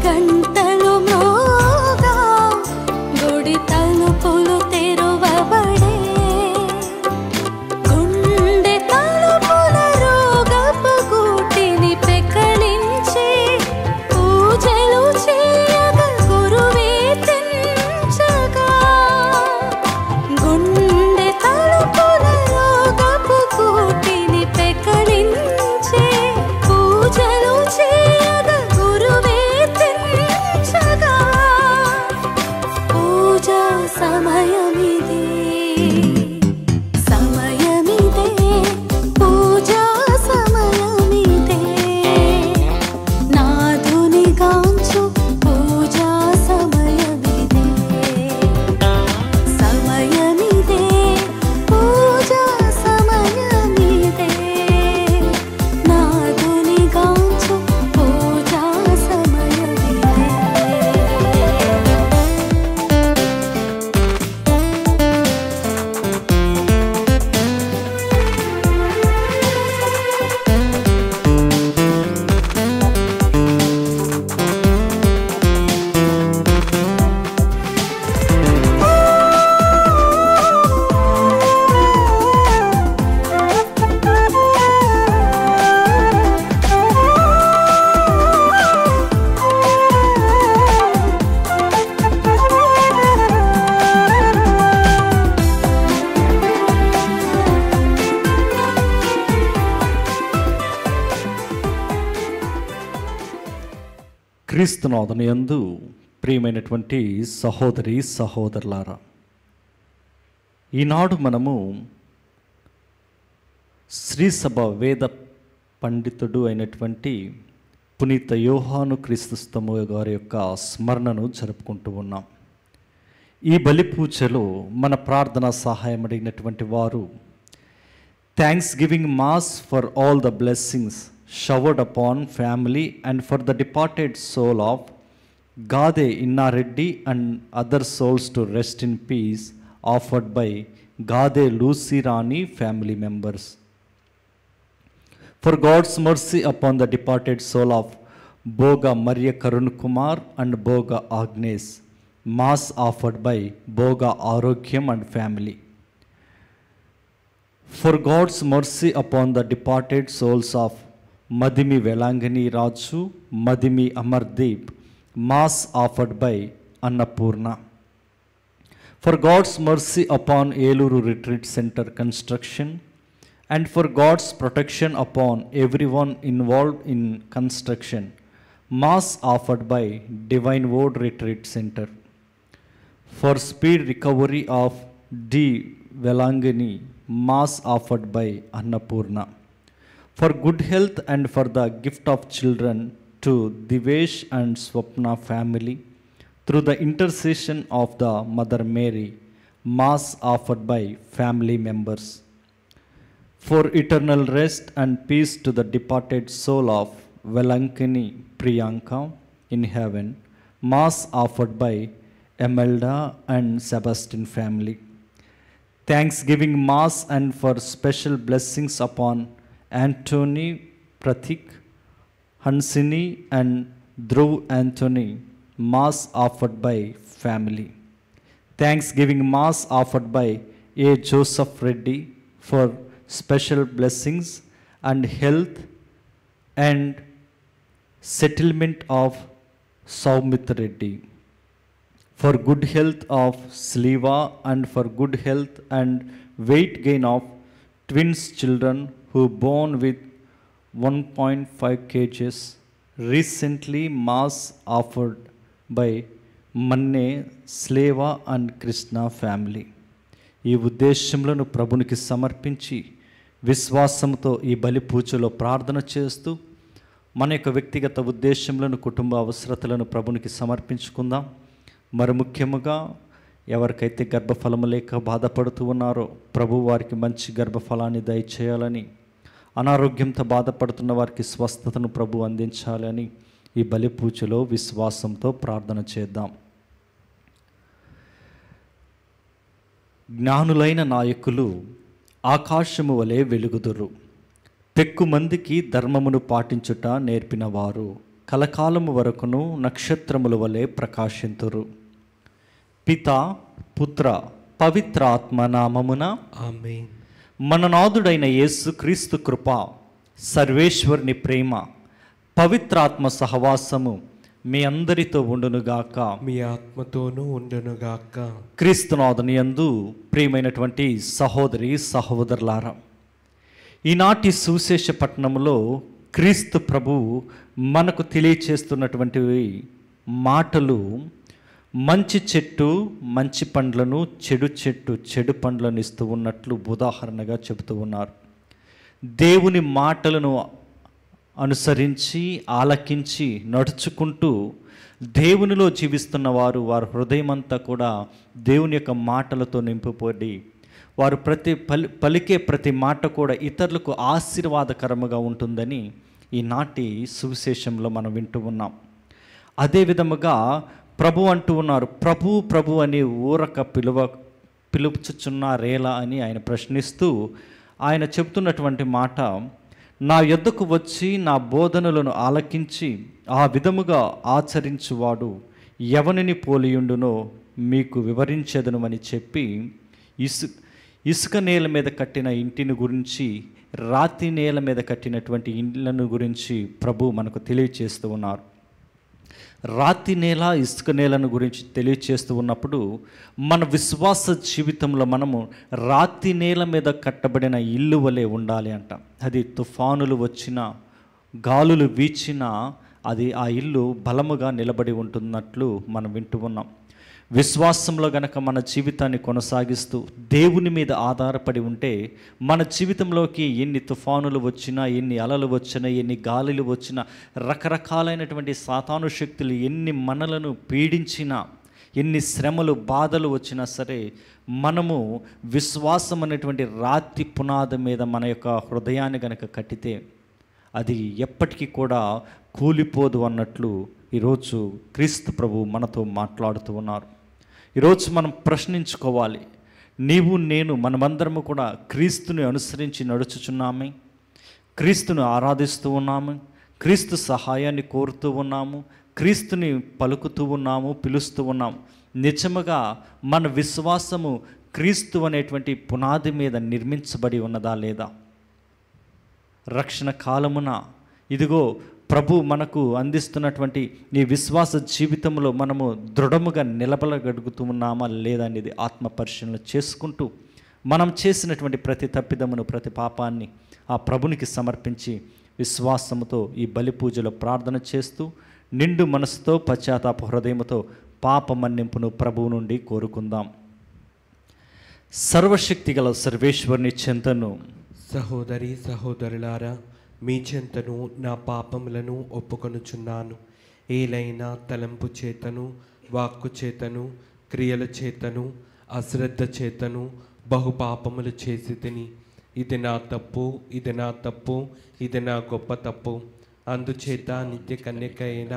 గంటలు మ్రోగా గుడి తలుపులు తెరువబడే గుండె తలుపుల రోగపు గూటిని పెకలించి పూజలు చేయగా గురువే తెంచగా గుండె తలుపుల రోగపు గూటిని పెకలించి పూజలు చేయగా గురువే తెంచగా పూజా సమయమిదే సమయమిదే పూజా సమయమిదే నాదుని గాంచు పూజా సమయమిదే సమయమిదే పూజా సమయమిదే నాదుని గాంచు పూజా సమయమిదే. క్రీస్తునాథుని యందు ప్రియమైనటువంటి సహోదరి సహోదరులారా, ఈనాడు మనము శ్రీసభ వేద పండితుడు అయినటువంటి పునీత యోహాను క్రీస్తుస్తము గారి యొక్క స్మరణను జరుపుకుంటూ ఉన్నాం. ఈ బలి పూజలో మన ప్రార్థన సహాయం అడిగినటువంటి వారు thanks giving mass for all the blessings showered upon family and for the departed soul of Gade Inna Reddy and other souls to rest in peace, offered by Gade Lucy Rani family members. For God's mercy upon the departed soul of Boga Maria Karun Kumar and Boga Agnes, mass offered by Boga Arogyam and family. For God's mercy upon the departed souls of Madimi Velangani Raju, Madimi Amardeep, mass offered by Annapurna. For God's mercy upon Eluru Retreat Center construction and for God's protection upon everyone involved in construction, mass offered by Divine Word Retreat Center. For speed recovery of D. Velangani, mass offered by Annapurna. For good health and for the gift of children to Divesh and Swapna family, through the intercession of the Mother Mary, mass offered by family members. For eternal rest and peace to the departed soul of Velankani Priyanka in heaven, mass offered by Emelda and Sebastian family. Thanksgiving mass and for special blessings upon Anthony Pratik, Hansini and Dhruv Anthony, mass offered by family. Thanksgiving mass offered by A. Joseph Reddy for special blessings and health and settlement of Saumit Reddy. For good health of Sliva and for good health and weight gain of twins children who born with 1.5 kgs, recently mass offered by Manne, Sleva and Krishna family. ఈ ఉద్దేశములను ప్రభునికి సమర్పించి విశ్వాసంతో ఈ బలి పూజలో ప్రార్థన చేస్తూ మన యొక్క వ్యక్తిగత ఉద్దేశములను కుటుంబ అవసరతలను ప్రభునికి సమర్పించుకుందాం. మరి ముఖ్యముగా ఎవరికైతే గర్భఫలము లేక బాధపడుతూ ఉన్నారో ప్రభు వారికి మంచి గర్భఫలాన్ని దయచేయాలని, అనారోగ్యంతో బాధపడుతున్న వారికి స్వస్థతను ప్రభు అందించాలని ఈ బలి పూజలో విశ్వాసంతో ప్రార్థన చేద్దాం. జ్ఞానులైన నాయకులు ఆకాశము వలె వెలుగుదురు, పెక్కుమందికి ధర్మమును పాటించుట నేర్పినవారు కలకాలము వరకును నక్షత్రముల వలె ప్రకాశింతురు. పిత, పుత్ర, పవిత్ర ఆత్మ నామమున ఆమేన్. మన నాథుడైన యేసు క్రీస్తు కృప, సర్వేశ్వరుని ప్రేమ, పవిత్రాత్మ సహవాసము మీ అందరితో ఉండునుగాక. మీ ఆత్మతోనూ ఉండునుగాక. క్రీస్తునాథుని యందు ప్రియమైనటువంటి సహోదరి సహోదరులారా, ఈనాటి సువిశేష పట్టణంలో క్రీస్తు ప్రభు మనకు తెలియచేస్తున్నటువంటి మాటలు మంచి చెట్టు మంచి పండ్లను, చెడు చెట్టు చెడు పండ్లను ఇస్తూ ఉన్నట్లు ఉదాహరణగా చెబుతూ ఉన్నారు. దేవుని మాటలను అనుసరించి ఆలకించి నడుచుకుంటూ దేవునిలో జీవిస్తున్న వారు హృదయమంతా కూడా దేవుని యొక్క మాటలతో నింపిపోయి వారు పలికే ప్రతి మాట కూడా ఇతరులకు ఆశీర్వాదకరముగా ఉంటుందని ఈనాటి సువిశేషంలో మనం వింటూ ఉన్నాం. అదే విధముగా ప్రభు అంటూ ఉన్నారు, ప్రభు అని ఊరక పిలుపుచుచున్నారేలా అని ఆయన ప్రశ్నిస్తూ ఆయన చెబుతున్నటువంటి మాట, నా యొద్దకు వచ్చి నా బోధనలను ఆలకించి ఆ విధముగా ఆచరించువాడు ఎవనిని పోలియుండునో మీకు వివరించెదను అని చెప్పి ఇసుక నేల మీద కట్టిన ఇంటిని గురించి, రాతి నేల మీద కట్టినటువంటి ఇండ్లను గురించి ప్రభు మనకు తెలియచేస్తూ ఉన్నారు. రాతి నేల, ఇసుక నేలను గురించి తెలియచేస్తూ ఉన్నప్పుడు మన విశ్వాస జీవితంలో మనము రాతి నేల మీద కట్టబడిన ఇల్లు వలె ఉండాలి అంట. అది తుఫానులు వచ్చినా, గాలులు వీచినా అది ఆ ఇల్లు బలముగా నిలబడి ఉంటున్నట్లు మనం వింటూ ఉన్నాం. విశ్వాసంలో గనక మన జీవితాన్ని కొనసాగిస్తూ దేవుని మీద ఆధారపడి ఉంటే మన జీవితంలోకి ఎన్ని తుఫానులు వచ్చినా, ఎన్ని అలలు వచ్చినా, ఎన్ని గాలులు వచ్చినా, రకరకాలైనటువంటి సాతాను శక్తులు ఎన్ని మనలను పీడించినా, ఎన్ని శ్రమలు బాధలు వచ్చినా సరే మనము విశ్వాసం అనేటువంటి రాతి పునాది మీద మన యొక్క హృదయాన్ని గనక కట్టితే అది ఎప్పటికీ కూడా కూలిపోదు అన్నట్లు ఈరోజు క్రీస్తు ప్రభు మనతో మాట్లాడుతూ ఉన్నారు. ఈరోజు మనం ప్రశ్నించుకోవాలి, నీవు నేను మనమందరము కూడా క్రీస్తుని అనుసరించి నడుచుచున్నామే, క్రీస్తుని ఆరాధిస్తూ ఉన్నాము, క్రీస్తు సహాయాన్ని కోరుతూ ఉన్నాము, క్రీస్తుని పలుకుతూ ఉన్నాము, పిలుస్తూ ఉన్నాము. నిజముగా మన విశ్వాసము క్రీస్తు అనేటువంటి పునాది మీద నిర్మించబడి ఉన్నదా లేదా? రక్షణ కాలమున ఇదిగో ప్రభు మనకు అందిస్తున్నటువంటి ఈ విశ్వాస జీవితంలో మనము దృఢముగా నిలబడగలుగుతున్నామా లేదా అనేది ఆత్మ పరిశీలన చేసుకుంటూ మనం చేసినటువంటి ప్రతి తప్పిదమును, ప్రతి పాపాన్ని ఆ ప్రభునికి సమర్పించి విశ్వాసముతో ఈ బలి పూజలో ప్రార్థన చేస్తూ నిండు మనసుతో పశ్చాత్తాప హృదయముతో పాప మన్నింపును ప్రభువు నుండి కోరుకుందాం. సర్వశక్తి గల సర్వేశ్వరుని చెంతను సహోదరి సహోదరులారా, మీ చెంతను నా పాపములను ఒప్పుకొనుచున్నాను. ఏలైనా తలంపు చేతను, వాక్కు చేతను, క్రియల చేతను, అశ్రద్ధ చేతను బహుపాపములు చేసి తిని, ఇది నా తప్పు, ఇది నా తప్పు, ఇది నా గొప్ప తప్పు. అందుచేత నిత్య కన్యక అయిన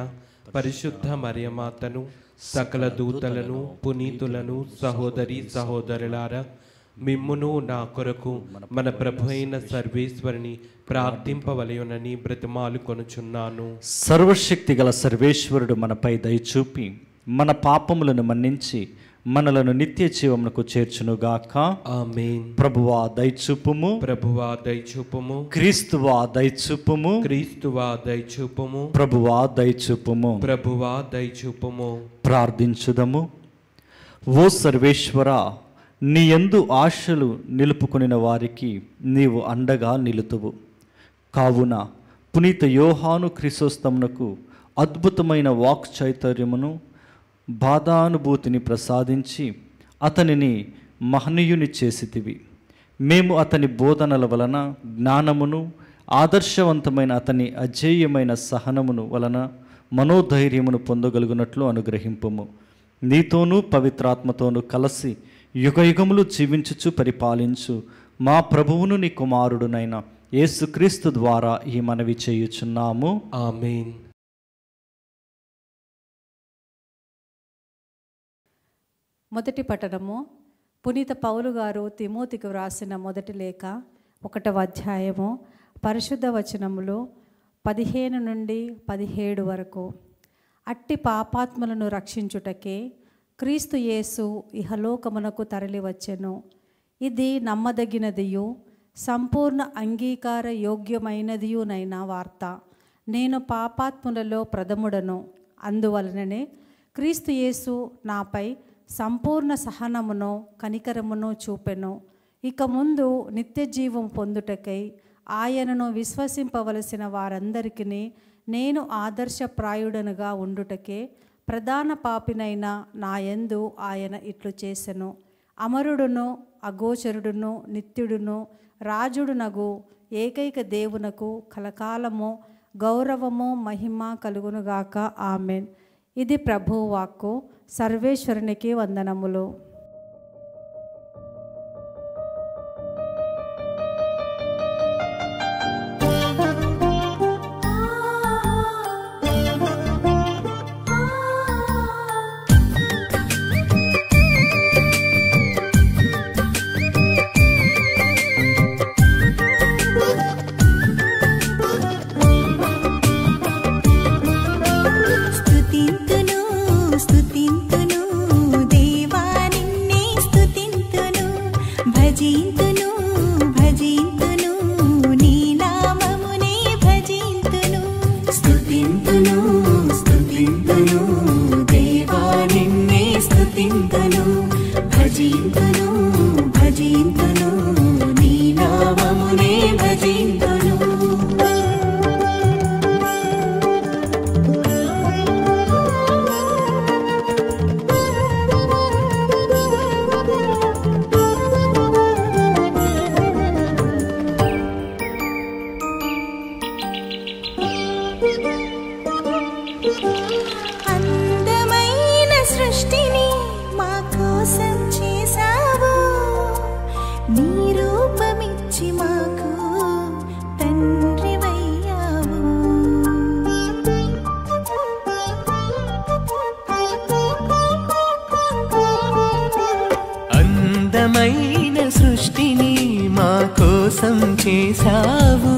పరిశుద్ధ మరియమాతను, సకల దూతలను, పునీతులను, సహోదరి సహోదరులారా, మిమ్మును నా కొరకు మన ప్రభు అయిన సర్వేశ్వరుని ప్రార్థింపవలయునని బ్రతిమాలు కొనుచున్నాను. సర్వశక్తి గల సర్వేశ్వరుడు మనపై దయచూపి మన పాపములను మన్నించి మనలను నిత్య జీవమునకు చేర్చునుగాక. ఆమేన్. ప్రభువా దయచూపుము, ప్రభువా దయచూపుము, క్రీస్తువా దయచూపుము, క్రీస్తువా దయచూపుము, ప్రభువా దయచూపుము. ప్రభువా దయచూపుము. ప్రార్థించుదము. ఓ సర్వేశ్వర, నీ యందు ఆశలు నిలుపుకొనిన వారికి నీవు అండగా నిలుతువు. కావున పునీత యోహాను క్రిసోస్తమునకు అద్భుతమైన వాక్ చైతన్యమును, బాధానుభూతిని ప్రసాదించి అతనిని మహనీయుని చేసితివి. మేము అతని బోధనల వలన జ్ఞానమును, ఆదర్శవంతమైన అతని అజేయమైన సహనమును వలన మనోధైర్యమును పొందగలుగునట్లు అనుగ్రహింపుము. నీతోనూ పవిత్రాత్మతోనూ కలిసి యుగయుగములు జీవించుచు పరిపాలించు మా ప్రభువును నీ కుమారుడునైన యేసుక్రీస్తు ద్వారా ఈ మనవి చేయుచున్నాము. ఆమేన్. మొదటి పట్టణము పునీత పౌలు గారు తిమోతికి వ్రాసిన మొదటి లేఖ 1వ అధ్యాయము పరిశుద్ధ వచనములు 15 నుండి 17 వరకు. అట్టి పాపాత్ములను రక్షించుటకే క్రీస్తు యేసు ఇహలోకమునకు తరలివచ్చెను. ఇది నమ్మదగినదియు సంపూర్ణ అంగీకార యోగ్యమైనదియునైన వార్త. నేను పాపాత్ములలో ప్రథముడను. అందువలననే క్రీస్తు యేసు నాపై సంపూర్ణ సహనమును కనికరమును చూపెను. ఇక ముందు నిత్యజీవం పొందుటకై ఆయనను విశ్వసింపవలసిన వారందరికీ నేను ఆదర్శప్రాయుడనుగా ఉండుటకే ప్రధాన పాపినైన నాయందు ఆయన ఇట్లు చేసెను. అమరుడును అగోచరుడును నిత్యుడును రాజుడునగు ఏకైక దేవునకు కలకాలము గౌరవము మహిమ కలుగునుగాక. ఆమెన్. ఇది ప్రభువు వాక్కు. సర్వేశ్వరునికి వందనములు. చేసావు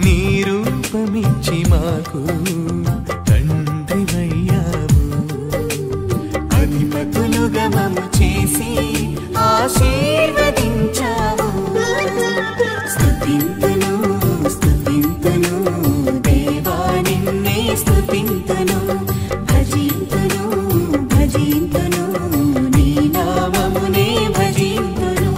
నీ రూపమిచ్చి మాకు తండ్రివయ్యావు. అధిపతులుగా మమ్ము చేసి ఆశీర్వదించావు. స్తుతింతును స్తుతింతును దేవా నిన్నే స్తుతింతును. భజింతును భజింతును నీ నామమునే భజింతును.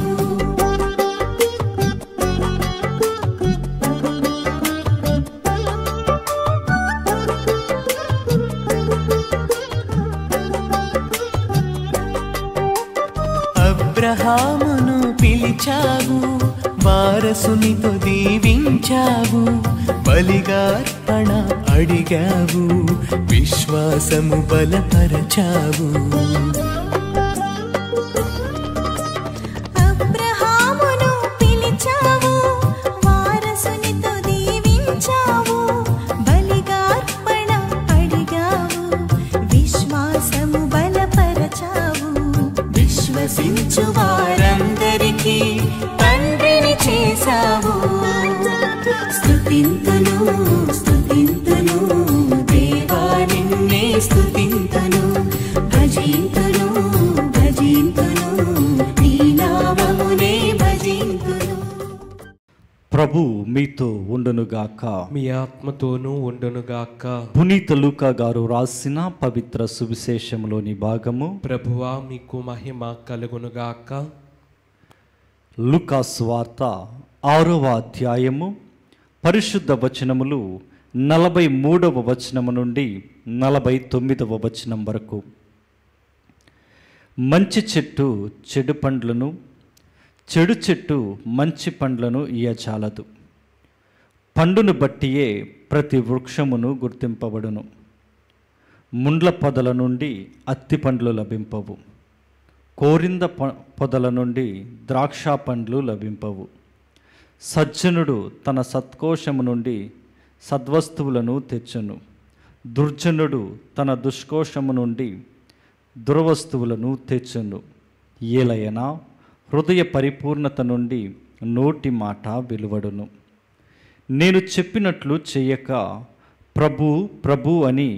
అబ్రహామును పిలిచావు, వారసునితో దీవించావు. బలిగార్పణ అడిగావు, విశ్వాసము బలపరచావు. అబ్రహామును పిలిచావు, వారసునితో దీవించావు. బలిగార్పణ అడిగావు, విశ్వాసము బలపరచావు. విశ్వసించు వారందరికీ తండ్రిని చేశావు. స్తుతింతును స్తుతింతును దేవా నిన్నే స్తుతింతును. భజింతును భజింతును నీ నామమునే భజింతును. ప్రభు మీతో ఉండునుగాక. మీ ఆత్మతోనూ ఉండునుగాక. పునీత లూకా గారు రాసిన పవిత్ర సువిశేషంలోని భాగము. ప్రభువా మీకు మహిమ కలుగునుగాక. లూకా సువార్త 6వ అధ్యాయము పరిశుద్ధ వచనములు 43వ వచనము నుండి 49వ వచనం వరకు. మంచి చెట్టు చెడు పండ్లను, చెడు చెట్టు మంచి పండ్లను ఇయ్యచాలదు. పండును బట్టియే ప్రతి వృక్షమును గుర్తింపబడును. ముండ్ల పొదల నుండి అత్తి పండ్లు లభింపవు, కోరింద పొదల నుండి ద్రాక్ష పండ్లు లభింపవు. సజ్జనుడు తన సత్కోశము నుండి సద్వస్తువులను తెచ్చును, దుర్జనుడు తన దుష్కోశము నుండి దుర్వస్తువులను తెచ్చును. ఏలయనా హృదయ పరిపూర్ణత నుండి నోటి మాట వెలువడును. నేను చెప్పినట్లు చెయ్యక ప్రభు ప్రభు అని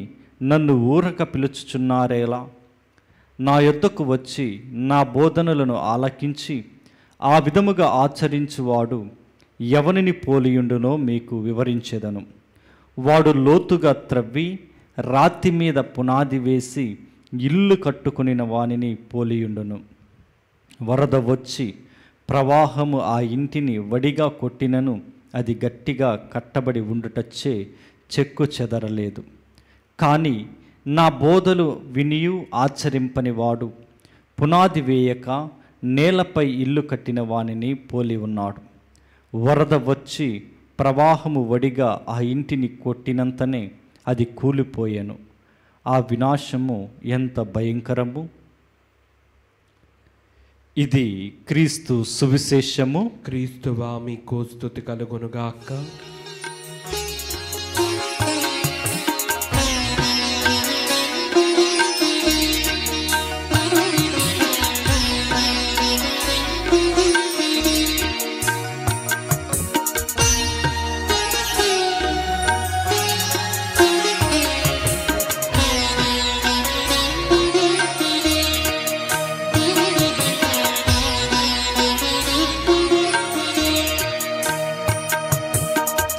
నన్ను ఊరక పిలుచుచున్నారేలా? నా యొద్దకు వచ్చి నా బోధనలను ఆలకించి ఆ విధముగా ఆచరించువాడు ఎవనిని పోలియుండునో మీకు వివరించెదను. వాడు లోతుగా త్రవ్వి రాతి మీద పునాది వేసి ఇల్లు కట్టుకునిన వానిని పోలియుండును. వరద వచ్చి ప్రవాహము ఆ ఇంటిని వడిగా కొట్టినను అది గట్టిగా కట్టబడి ఉండుటచ్చే చెక్కు చెదరలేదు. కానీ నా బోధలు వినియు ఆచరింపని వాడు పునాది వేయక నేలపై ఇల్లు కట్టిన వానిని పోలి ఉన్నాడు. వరద వచ్చి ప్రవాహము వడిగా ఆ ఇంటిని కొట్టినంతనే అది కూలిపోయెను. ఆ వినాశము ఎంత భయంకరము! ఇది క్రీస్తు సువిశేషము. క్రీస్తువా మీకు స్తుతి కలుగునుగాక.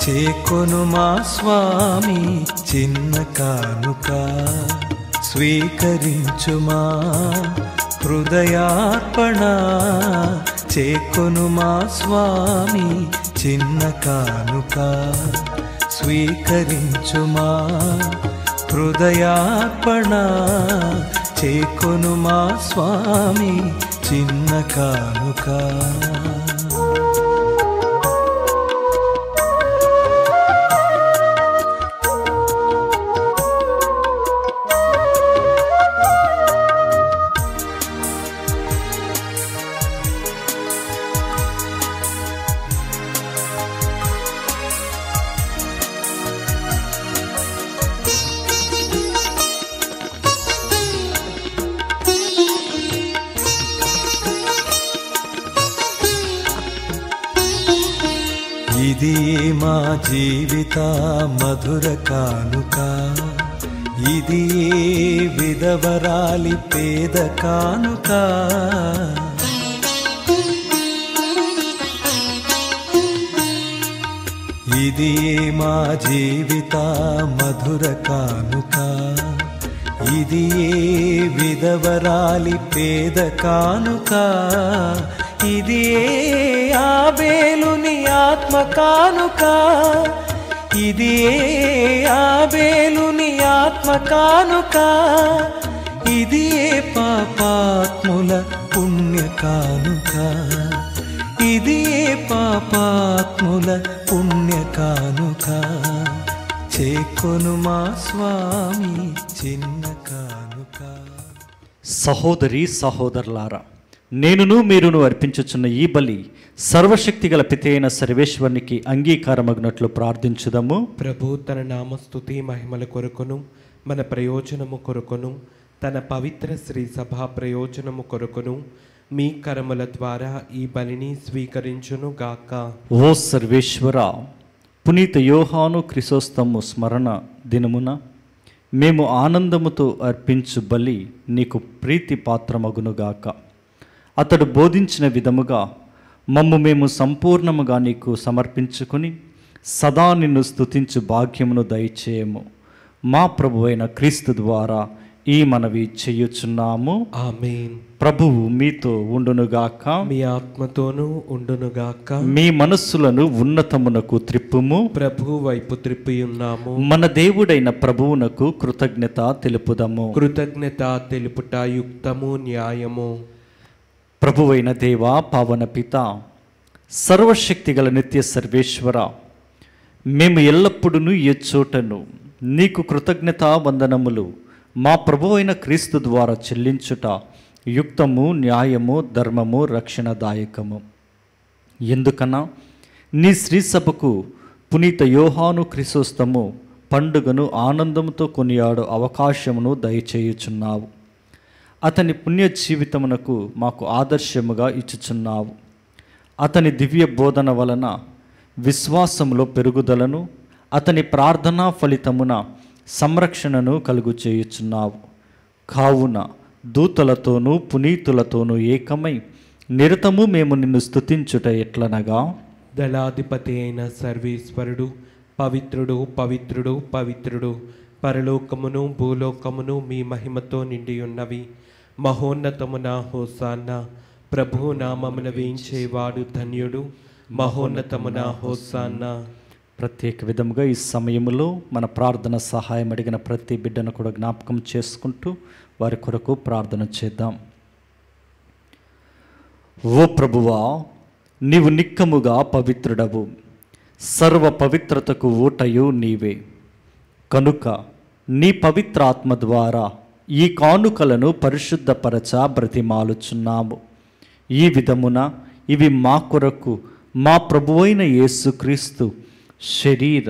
చేకొను మా స్వామి చిన్న కానుక, స్వీకరించుమా హృదయార్పణ. చేకొను మా స్వామి చిన్న కానుక, స్వీకరించుమా హృదయార్పణ. చేకొను మా స్వామి చిన్న కానుక. ఇది మా జీవిత మధుర కానుక, ఇది విధవరాలి పేద కానుక. ఇది మా జీవిత మధుర కానుక, ఇది విధవరాలి పేద కానుక. ఇది ఆబేలుని ఆత్మ కానుక, ఇది ఆబేలుని ఆత్మ కానుక. ఇది పాపాత్ముల పుణ్య కానుక, ఇది పాపాత్ముల పుణ్య కానుక. చేకొను మా స్వామి చిన్న కానుక. సహోదరి సహోదరులారా, నేనును మీరును అర్పించుచున్న ఈ బలి సర్వశక్తిగల పితైన సర్వేశ్వరునికి అంగీకారమగినట్లు ప్రార్థించుదము. ప్రభు తన నామస్తుతి మహిమల కొరకును మన ప్రయోజనము కొరకును తన పవిత్ర శ్రీ సభా ప్రయోజనము కొరకును మీ కరముల ద్వారా ఈ బలిని స్వీకరించును గాక. ఓ సర్వేశ్వర, పునీత యోహాను క్రిసోస్తము స్మరణ దినమున మేము ఆనందముతో అర్పించు బలి నీకు ప్రీతి పాత్రమగునుగాక. అతడు బోధించిన విధముగా మేము సంపూర్ణముగా నీకు సమర్పించుకొని సదా నిన్ను స్తుతించు భాగ్యమును దయచేయము. మా ప్రభువైన క్రీస్తు ద్వారా ఈ మనవి చేయుచున్నాము. ఆమేన్. ప్రభువు మీతో ఉండునుగాక, మీ ఆత్మతోనూ ఉండునుగాక. మీ మనస్సులను ఉన్నతమునకు త్రిప్పుము. ప్రభు వైపు త్రిప్పి ఉన్నాము. మన దేవుడైన ప్రభువునకు కృతజ్ఞత తెలుపుదము. కృతజ్ఞత తెలుపుట యుక్తము న్యాయము. ప్రభువైన దేవా, పావన పిత, సర్వశక్తిగల నిత్య సర్వేశ్వర, మేము ఎల్లప్పుడూ ఏ చోటను నీకు కృతజ్ఞతా వందనములు మా ప్రభువైన క్రీస్తు ద్వారా చెల్లించుట యుక్తము, న్యాయము, ధర్మము, రక్షణదాయకము. ఎందుకన్నా నీ శ్రీసభకు పునీత యోహాను క్రిసోస్తము పండుగను ఆనందంతో కొనియాడు అవకాశమును దయచేయుచున్నావు. అతని పుణ్య జీవితమునకు మాకు ఆదర్శముగా ఇచ్చుచున్నావు. అతని దివ్య బోధన వలన విశ్వాసంలో పెరుగుదలను, అతని ప్రార్థనా ఫలితమున సంరక్షణను కలుగు చేయుచున్నావు. కావున దూతలతోనూ పునీతులతోనూ ఏకమై నిరతము మేము నిన్ను స్తుతించుట ఎట్లనగా, దళాధిపతి అయిన సర్వేశ్వరుడు పవిత్రుడు పవిత్రుడు పవిత్రుడు, పరలోకమును భూలోకమును మీ మహిమతో నిండి ఉన్నవి. మహోన్నతమున హోసాన్న, ప్రభు నామమున వేయించేవాడు ధన్యుడు. మహోన్నతమున హోసాన్న. ప్రత్యేక విధముగా ఈ సమయంలో మన ప్రార్థన సహాయం అడిగిన ప్రతి బిడ్డను కూడా జ్ఞాపకం చేసుకుంటూ వారి కొరకు ప్రార్థన చేద్దాం. ఓ ప్రభువా, నీవు నిక్కముగా పవిత్రుడవు, సర్వ పవిత్రతకు ఊటయు నీవే. కనుక నీ పవిత్ర ఆత్మ ద్వారా ఈ కానుకలను పరిశుద్ధపరచ బ్రతిమాలుచున్నాము. ఈ విధమున ఇవి మా కొరకు మా ప్రభువైన యేసుక్రీస్తు శరీర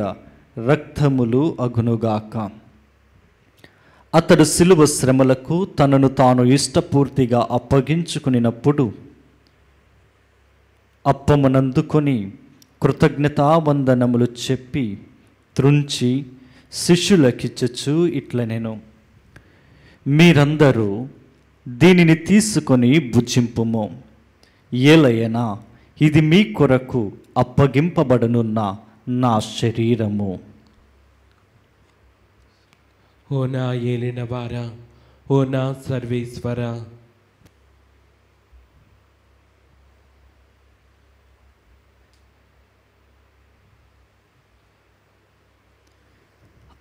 రక్తములు అగునుగాక. అతడు శిలువ శ్రమలకు తనను తాను ఇష్టపూర్తిగా అప్పగించుకునినప్పుడు అప్పమునందుకొని కృతజ్ఞతావందనములు చెప్పి త్రుంచి శిష్యులకిచ్చుచు ఇట్లనెను, మీరందరూ దీనిని తీసుకొని భుజింపుము. ఏలయనా ఇది మీ కొరకు అప్పగింపబడనున్న నా శరీరము. ఓ నా ఏలినవారా, ఓ నా సర్వేశ్వర,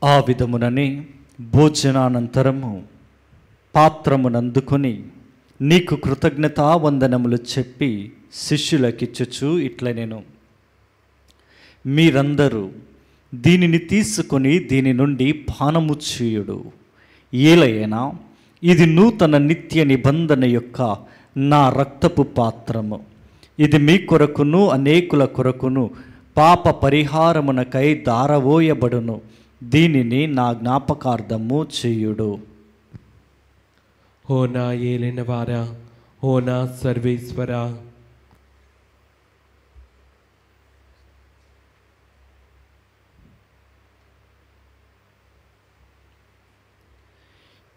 ఆ విధముననే భోజనానంతరము పాత్రమునందుకొని నీకు కృతజ్ఞతావందనములు చెప్పి శిష్యులకిచ్చుచు ఇట్లనెను, మీరందరూ దీనిని తీసుకొని దీని నుండి పానము చేయుడు. ఏలయనా ఇది నూతన నిత్య నిబంధన యొక్క నా రక్తపు పాత్రము. ఇది మీ కొరకును అనేకుల కొరకును పాప పరిహారమునకై దారవోయబడును. దీనిని నా జ్ఞాపకార్థము చేయుడు. ఓ నా ఏలినవారా, ఓ నా సర్వేశ్వర,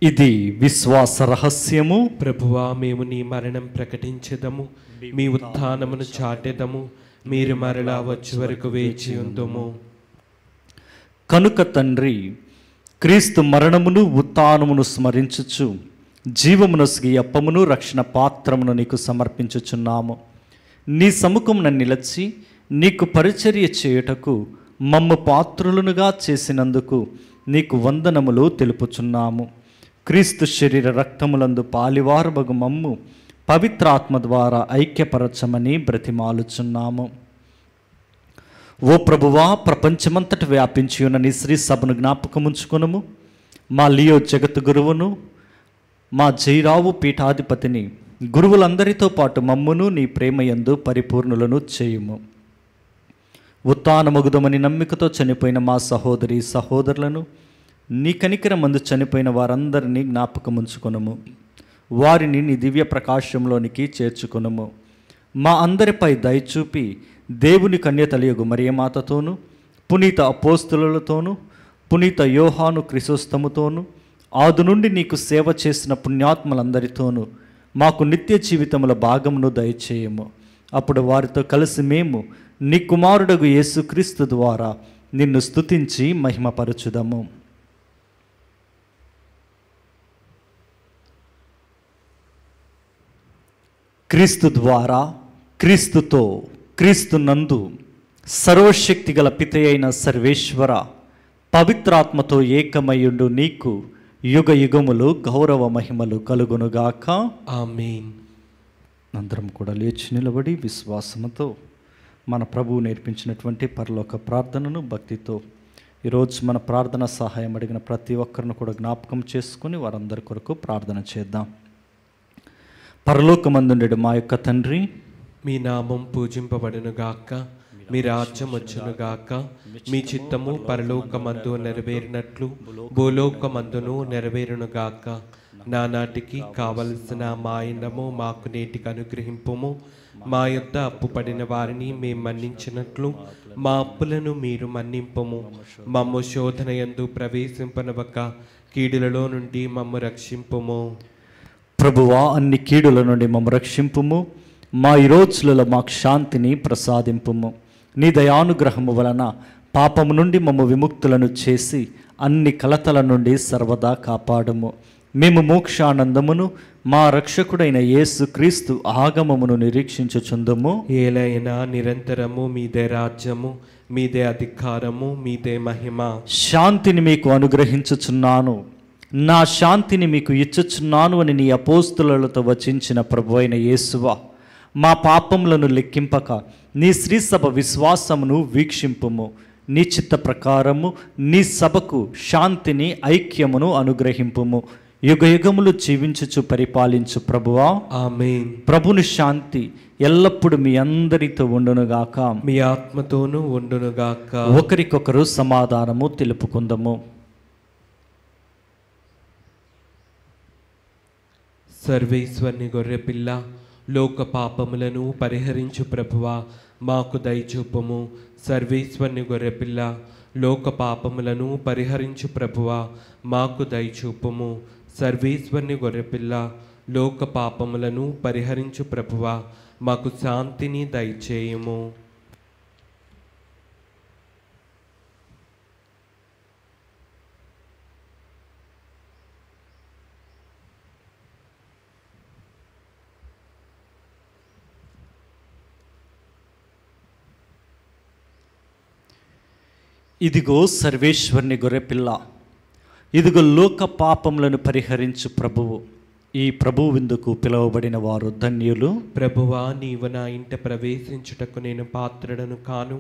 ఇది విశ్వాస రహస్యము. ప్రభువా, మేము నీ మరణం ప్రకటించెదము, మీ ఉత్థానమును చాటెదము. మీరు మరలా వచ్చే వరకు వేచి ఉందుము. కనుక తండ్రి, క్రీస్తు మరణమును ఉత్థానమును స్మరించుచు జీవమునొసగి అప్పమును రక్షణ పాత్రమును నీకు సమర్పించుచున్నాము. నీ సముఖమున నిలచి నీకు పరిచర్య చేయుటకు మమ్ము పాత్రులనుగా చేసినందుకు నీకు వందనములు తెలుపుచున్నాము. క్రీస్తు శరీర రక్తములందు పాలివారబగు మమ్ము పవిత్రాత్మ ద్వారా ఐక్యపరచమని బ్రతిమాలుచున్నాము. ఓ ప్రభువా, ప్రపంచమంతటి వ్యాపించి ఉన్న నీ శ్రీ సభను జ్ఞాపకముంచుకొనుము. మా లియో జగత్ గురువును, మా జైరావు పీఠాధిపతిని, గురువులందరితో పాటు మమ్మును నీ ప్రేమయందు పరిపూర్ణులను చేయుము. ఉత్థానమగుదమని నమ్మికతో చనిపోయిన మా సహోదరి సహోదరులను, నీ కనికరమందు చనిపోయిన వారందరినీ జ్ఞాపకముంచుకొనుము. వారిని నీ దివ్య ప్రకాశంలోనికి చేర్చుకొనుము. మా అందరిపై దయచూపి దేవుని కన్యతలియగు మరియమాతతోను, పునీత అపోస్తులతోనూ, పునీత యోహాను క్రిసోస్తముతోనూ, ఆది నుండి నీకు సేవ చేసిన పుణ్యాత్మలందరితోనూ మాకు నిత్య జీవితముల భాగమును దయచేయము. అప్పుడు వారితో కలిసి మేము నీ కుమారుడగు యేసుక్రీస్తు ద్వారా నిన్ను స్తుతించి మహిమపరచుదము. క్రీస్తు ద్వారా, క్రీస్తుతో, క్రీస్తు నందు సర్వశక్తి గల పిత అయిన సర్వేశ్వర, పవిత్రాత్మతో ఏకమయుండు నీకు యుగ యుగములు గౌరవ మహిమలు కలుగునుగాక. ఆమేన్. అందరం కూడా లేచి నిలబడి విశ్వాసముతో మన ప్రభువు నేర్పించినటువంటి పరలోక ప్రార్థనను భక్తితో ఈరోజు మన ప్రార్థన సహాయం అడిగిన ప్రతి ఒక్కరిని కూడా జ్ఞాపకం చేసుకుని వారందరి కొరకు ప్రార్థన చేద్దాం. పరలోకమందుండెడు మా యొక్క తండ్రి, మీ నామం పూజింపబడునుగాక, మీ రాజ్యం వచ్చునుగాక, మీ చిత్తము పరలోకమందు నెరవేరినట్లు భూలోకమందును నెరవేరునుగాక. నానాటికి కావలసిన మా అన్నము మాకు నేటికి అనుగ్రహింపుము. మా యొద్ద అప్పు పడిన వారిని మేము మన్నించినట్లు మా అప్పులను మీరు మన్నింపుము. మమ్ము శోధన యందు ప్రవేశింపనవక కీడులలో నుండి మమ్ము రక్షింపుము. ప్రభువా, అన్ని కీడుల నుండి మమ్ము రక్షింపుము. మా ఈ రోజులలో మాకు శాంతిని ప్రసాదింపుము. నీ దయానుగ్రహము వలన పాపము నుండి మమ్ము విముక్తులను చేసి అన్ని కలతల నుండి సర్వదా కాపాడుము. మేము మోక్షానందమును మా రక్షకుడైన యేసు క్రీస్తు ఆగమమును నిరీక్షించుచుందుము. ఏలైనా నిరంతరము మీదే రాజ్యము, మీదే అధికారము, మీదే మహిమ. శాంతిని మీకు అనుగ్రహించుచున్నాను, నా శాంతిని మీకు ఇచ్చుచున్నాను అని నీ అపోస్తులతో వచించిన ప్రభు అయిన యేసువా, మా పాపములను లెక్కింపక నీ శ్రీసభ విశ్వాసమును వీక్షింపుము. నీ చిత్త ప్రకారము నీ సభకు శాంతిని ఐక్యమును అనుగ్రహింపుము. యుగయుగములు జీవించుచు పరిపాలించు ప్రభువా, ఆమేన్. ప్రభుని శాంతి ఎల్లప్పుడు మీ అందరితో ఉండునుగాక, మీ ఆత్మతోనూ ఉండునుగాక. ఒకరికొకరు సమాధానము తెలుపుకుందము. సర్వేశ్వరుని గొర్రెపిల్ల, లోక పాపములను పరిహరించు ప్రభువా, మాకు దయచూపుము. సర్వేశ్వరుని గొర్రెపిల్ల, లోక పాపములను పరిహరించు ప్రభువా, మాకు దయచూపుము. సర్వేశ్వరుని గొర్రెపిల్ల, లోక పాపములను పరిహరించు ప్రభువా, మాకు శాంతిని దయచేయుము. ఇదిగో సర్వేశ్వరుని గొర్రెపిల్ల, ఇదిగో లోక పాపములను పరిహరించు ప్రభువు. ఈ ప్రభు విందుకు పిలువబడిన వారు ధన్యులు. ప్రభువా, నీవు నా ఇంట ప్రవేశించుటకు నేను పాత్రుడను కాను,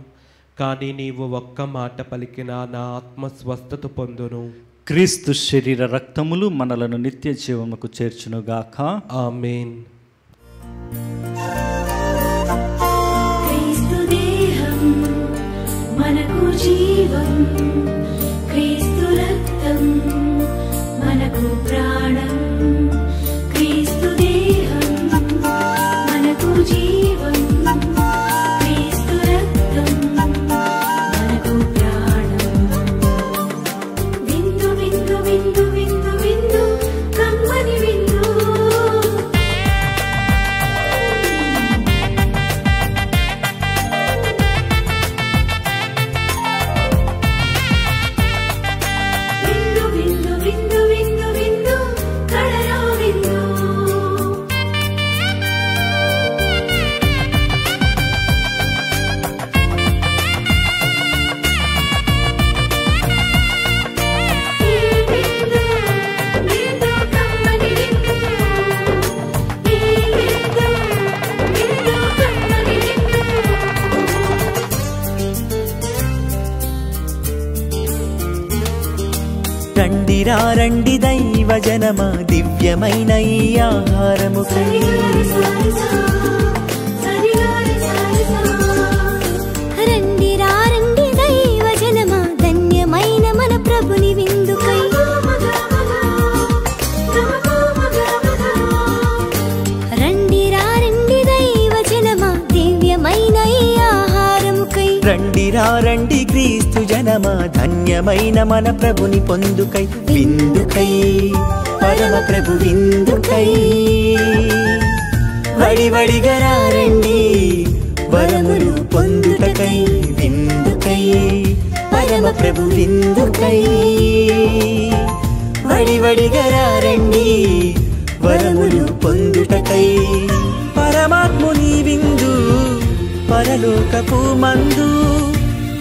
కానీ నీవు ఒక్క మాట పలికినా నా ఆత్మ స్వస్థత పొందును. క్రీస్తు శరీర రక్తములు మనలను నిత్య జీవముకు చేర్చునుగాక. ఆమేన్. క్రీస్తు దేహం మనకు జీవం, క్రీస్తు రక్తం మనకు ప్రాణం. క్రీస్తు దేహం మనకు జీవం, క్రీస్తు రక్తం మనకు ప్రాణం. విందు విందు విందు విందు విందు కమ్మని విందు. విందు విందు విందు విందు విందు కడరా విందు. ఈ విందు విందు కమ్మని విందు. ఈ విందు విందు కమ్మని విందు. రండిరా రండి దైవ జనమా, దివ్యమైన ఈ ఆహారము సరిగారి సారిసా, సరిగారి సారిసా. రండిరా రండి దైవ జనమా, ధన్యమైన మన ప్రభుని విందుకై. రండిరా రండి దైవ జనమా, దివ్యమైన ఈ ఆహారముకై. రండిరా రండి క్రీస్తు జనమా, ధన్యమైన మన ప్రభుని పొందుకై. విందుకై పరమ ప్రభు విందుకై, వడివడిగా రండి వరములు పొందుటకై. విందుకై పరమ ప్రభు విందుకై, వడివడిగా రండి వరములు పొందుటకై. పరమాత్ముని విందు పరలోకపు మందు,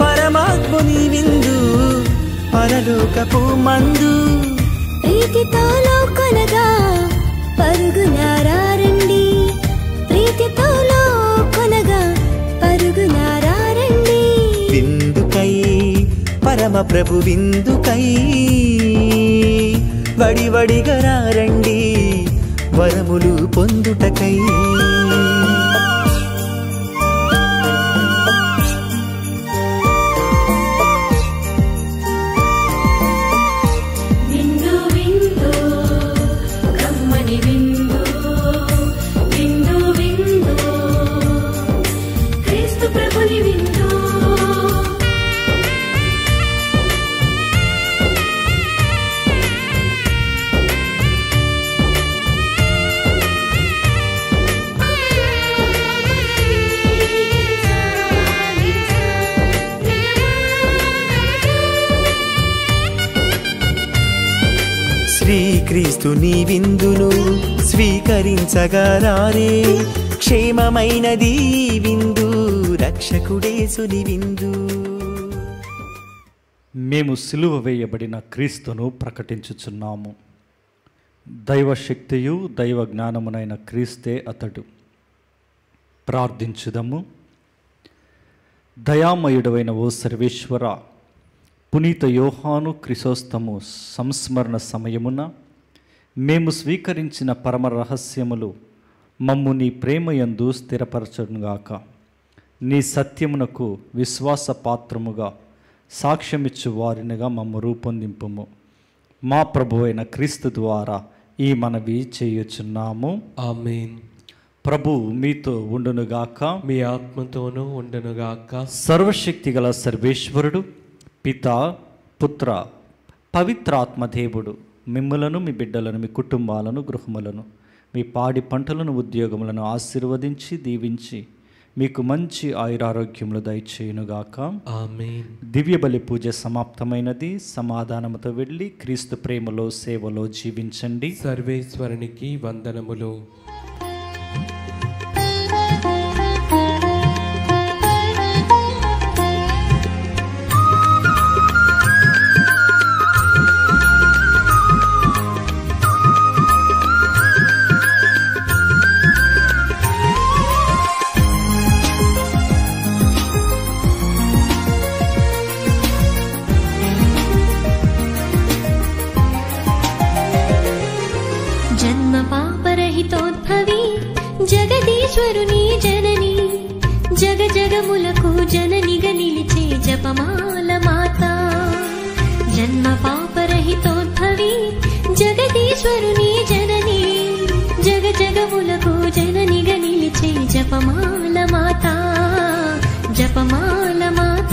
పరమాత్ముని విందు పరలోకపు మందు. ప్రీతితో లోకొనగా పరుగునారా రండి, ప్రీతితో లోకొనగా పరుగునారా రండి. విందుకై పరమ ప్రభు విందుకై, వడివడిగా రండి వరములు పొందుటకై. క్రీస్తుని విందును స్వీకరించగా రారే. క్షేమమైనది ఈ విందు, రక్షకుడేసుని విందు. మేము సిలువ వేయబడిన క్రీస్తును ప్రకటించుచున్నాము. దైవశక్తియు దైవ జ్ఞానమునైన క్రీస్తే అతడు. ప్రార్థించుదము. దయామయుడవైన ఓ సర్వేశ్వర, పునీత యోహాను క్రిసోస్తము సంస్మరణ సమయమున మేము స్వీకరించిన పరమ రహస్యములు మమ్ము నీ ప్రేమయందు స్థిరపరచుగాక. నీ సత్యమునకు విశ్వాసపాత్రముగా సాక్ష్యమిచ్చు వారినిగా మమ్ము రూపొందింపుము. మా ప్రభువైన క్రీస్తు ద్వారా ఈ మనవి చేయుచున్నాము. ఆమేన్. ప్రభు మీతో ఉండునుగాక, మీ ఆత్మతోనూ ఉండునుగాక. సర్వశక్తి గల సర్వేశ్వరుడు పితా, పుత్ర, పవిత్రాత్మదేవుడు మిమ్ములను, మీ బిడ్డలను, మీ కుటుంబాలను, గృహములను, మీ పాడి పంటలను, ఉద్యోగములను ఆశీర్వదించి దీవించి మీకు మంచి ఆయురారోగ్యములు దయచేయునుగాక. ఆమేన్. దివ్య బలి పూజ సమాప్తమైనది. సమాధానముతో వెళ్ళి క్రీస్తు ప్రేమలో సేవలో జీవించండి. సర్వేశ్వరునికి వందనములు. జన్మ పాపరహితోద్భవి జగదీశ్వరుని జనని, జగ జగములకు జననిగా నిలిచే జపమాల మాత. జన్మ పాపరహితోద్భవి జగదీశ్వరుని జనని, జగ జగములకు జననిగా నిలిచే జపమాల మాత, జపమాల మాత.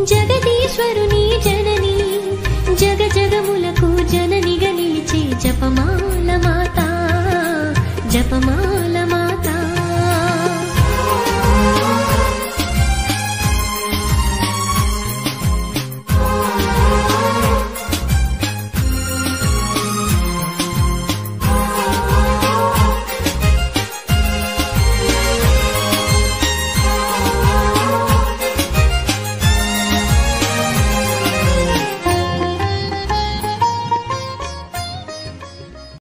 జగదీశ్వరుని జనని, జగ జగములకు జననిగా నిలిచే జపమాల మాత, జపమాల